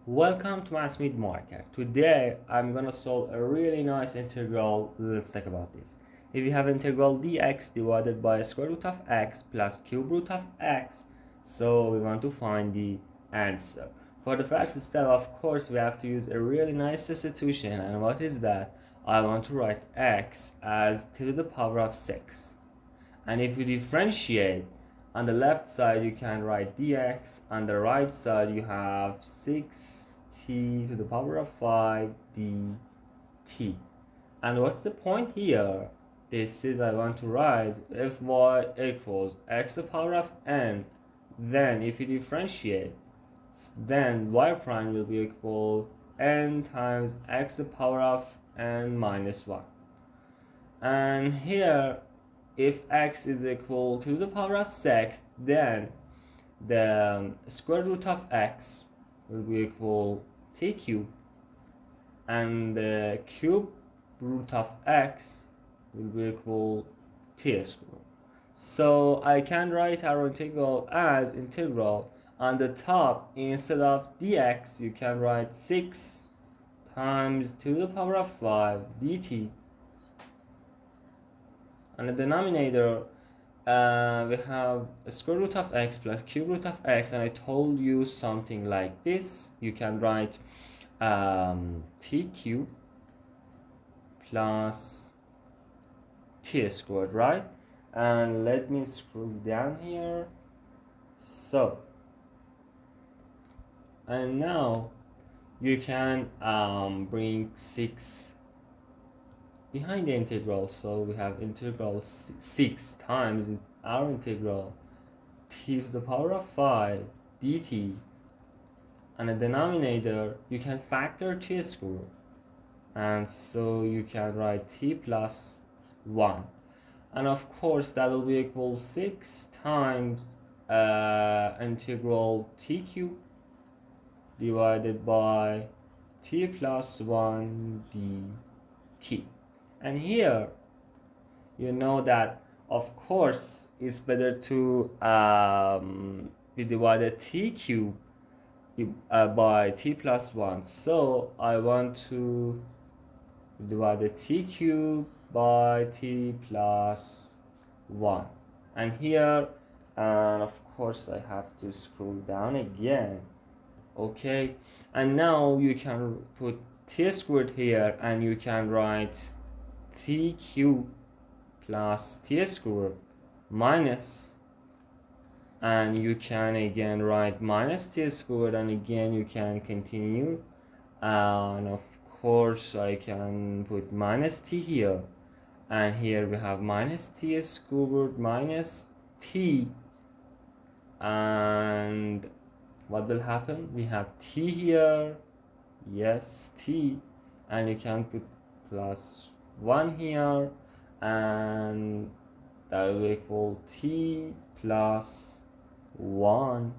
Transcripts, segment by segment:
Welcome to Maths with Marker. Today I'm gonna solve a really nice integral. Let's talk about this. If you have integral dx divided by square root of x plus cube root of x, so we want to find the answer. For the first step, of course, we have to use a really nice substitution. And what is that? I want to write x as 2 to the power of 6. And if you differentiate, on the left side you can write dx, on the right side you have 6t to the power of 5 dt. And what's the point here? This is, I want to write if y equals x to the power of n, then if you differentiate, then y prime will be equal n times x to the power of n minus 1. And here, if x is equal to the power of 6, then the square root of x will be equal t cube, and the cube root of x will be equal t squared. So I can write our integral as integral. On the top, instead of dx, you can write 6 times 2 to the power of 5 dt. On the denominator, we have a square root of x plus cube root of x, and I told you something like this. You can write t cube plus t squared, right? And let me scroll down here. So, and now you can bring 6 behind the integral, so we have integral 6 times our integral t to the power of 5 dt, and the denominator you can factor t squared, and so you can write t plus 1, and of course that will be equal 6 times integral t cube divided by t plus 1 dt. And here, you know that of course it's better to be divided t cube by t plus 1. So I want to divide the t cube by t plus 1. And here, and of course I have to scroll down again. Okay, and now you can put t squared here, and you can write t cube plus t squared minus, and you can again write minus t squared, and again you can continue, and of course I can put minus t here, and here we have minus t squared minus t, and what will happen? We have t here, yes, t, and you can put plus 1 here, and that will equal t plus 1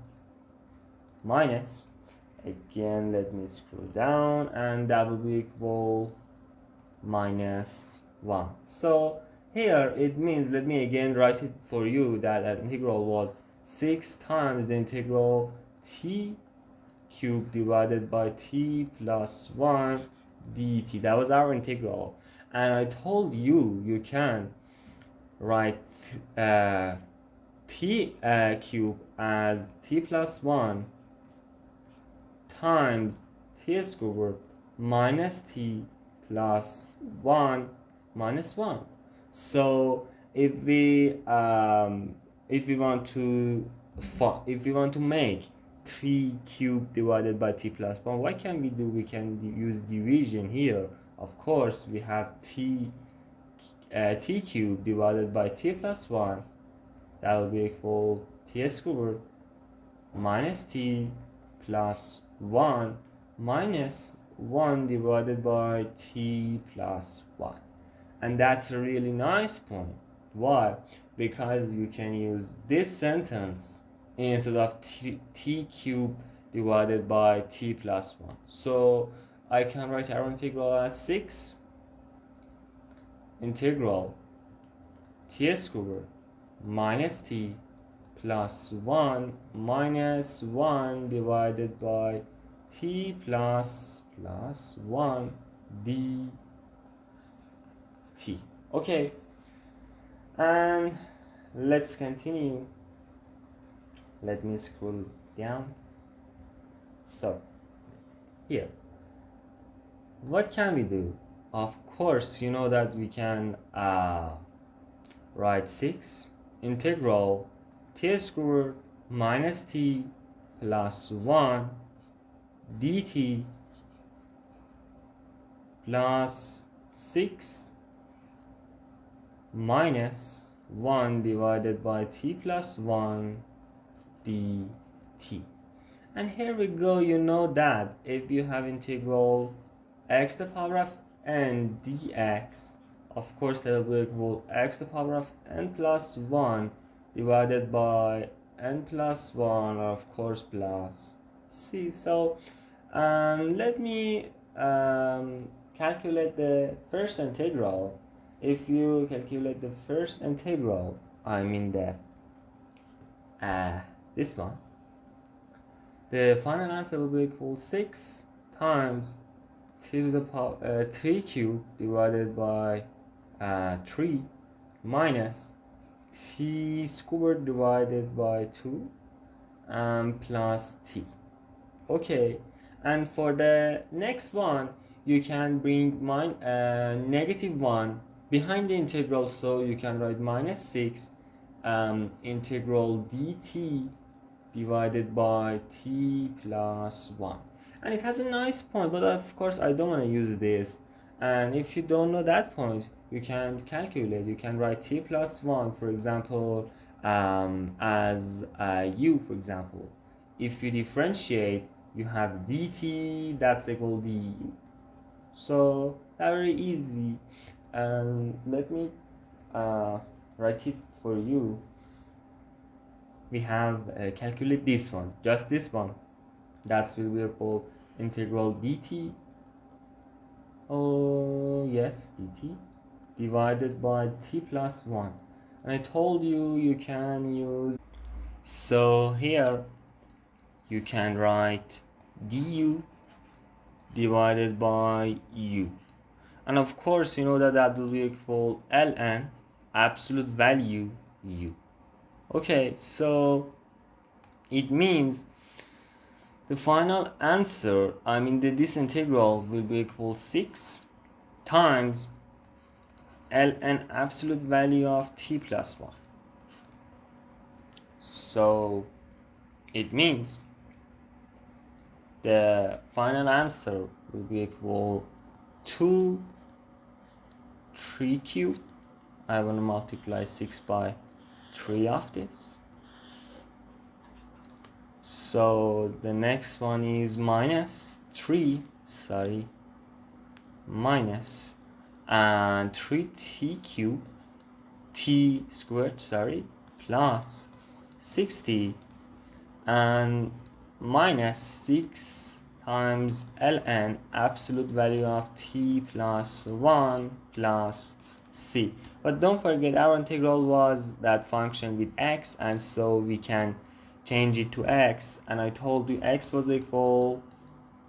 minus, again let me scroll down, and that will be equal minus 1. So here it means, let me again write it for you, that an integral was 6 times the integral t cube divided by t plus 1 dt. That was our integral. And I told you you can write t cube as t plus 1 times t squared minus t plus 1 minus 1. So if we want to make t cube divided by t plus 1, what can we do? We can use division here. Of course, we have t cube divided by t plus 1, that will be equal t squared minus t plus 1 minus 1 divided by t plus 1. And that's a really nice point. Why? Because you can use this sentence instead of t cube divided by t plus 1. So I can write our integral as 6 integral t squared minus t plus 1 minus 1 divided by t plus 1 dt. Okay, and let's continue. Let me scroll down. So here, what can we do? Of course, you know that we can write 6 integral t squared minus t plus 1 dt plus 6 minus 1 divided by t plus 1 dt. And here we go. You know that if you have integral x to the power of n dx, of course that will be equal x to the power of n plus 1 divided by n plus 1, or of course plus c. So let me calculate the first integral. If you calculate the first integral, I mean the this one, the final answer will be equal 6 times t to the power 3 cubed divided by 3 minus t squared divided by 2 plus t. Okay, and for the next one, you can bring negative 1 behind the integral, so you can write minus 6 integral dt divided by t plus 1. And it has a nice point, but of course I don't want to use this. And if you don't know that point, you can calculate. You can write t plus 1, for example, as u, for example. If you differentiate, you have dt that's equal du. So very easy. And let me write it for you. We have calculate this one, just this one. That's will be equal integral dt. Oh yes, dt divided by t plus 1. And I told you you can use. So here you can write du divided by u. And of course, you know that will be equal ln absolute value u. Okay, so it means the final answer, I mean this integral, will be equal 6 times ln absolute value of t plus 1. So it means the final answer will be equal 2 3 cubed. I want to multiply 6 by 3 of this. So the next one is minus 3 minus 3t cubed t squared plus 60 and minus 6 times ln absolute value of t plus 1 plus c. But don't forget, our integral was that function with x, and so we can change it to x, and I told you x was equal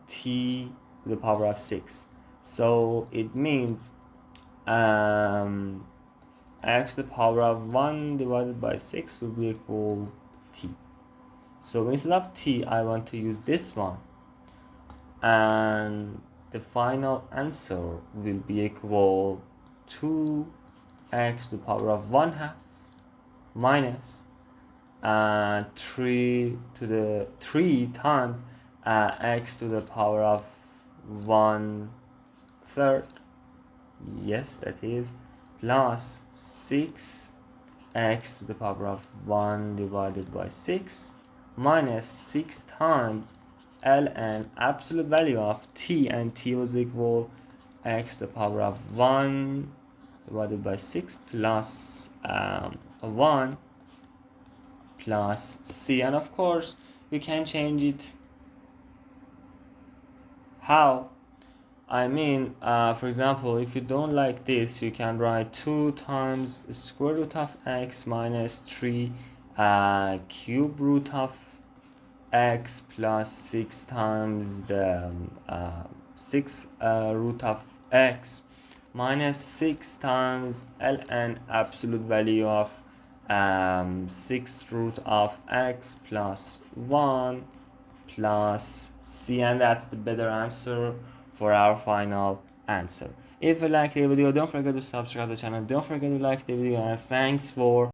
t to the power of 6. So it means x to the power of 1 divided by 6 will be equal t. So instead of t, I want to use this one, and the final answer will be equal 2x to the power of 1/2 minus 3 times x to the power of 1/3. Yes, that is plus 6x to the power of 1 divided by 6 minus 6 times ln absolute value of t, and t was equal x to the power of 1 divided by 6 plus 1 plus c. And of course you can change it. How? I mean, for example, if you don't like this, you can write 2 times square root of x minus 3 cube root of x plus 6 times the 6 root of x minus 6 times ln absolute value of 6 root of x plus 1 plus c, and that's the better answer for our final answer. If you like the video, don't forget to subscribe to the channel, don't forget to like the video, and thanks for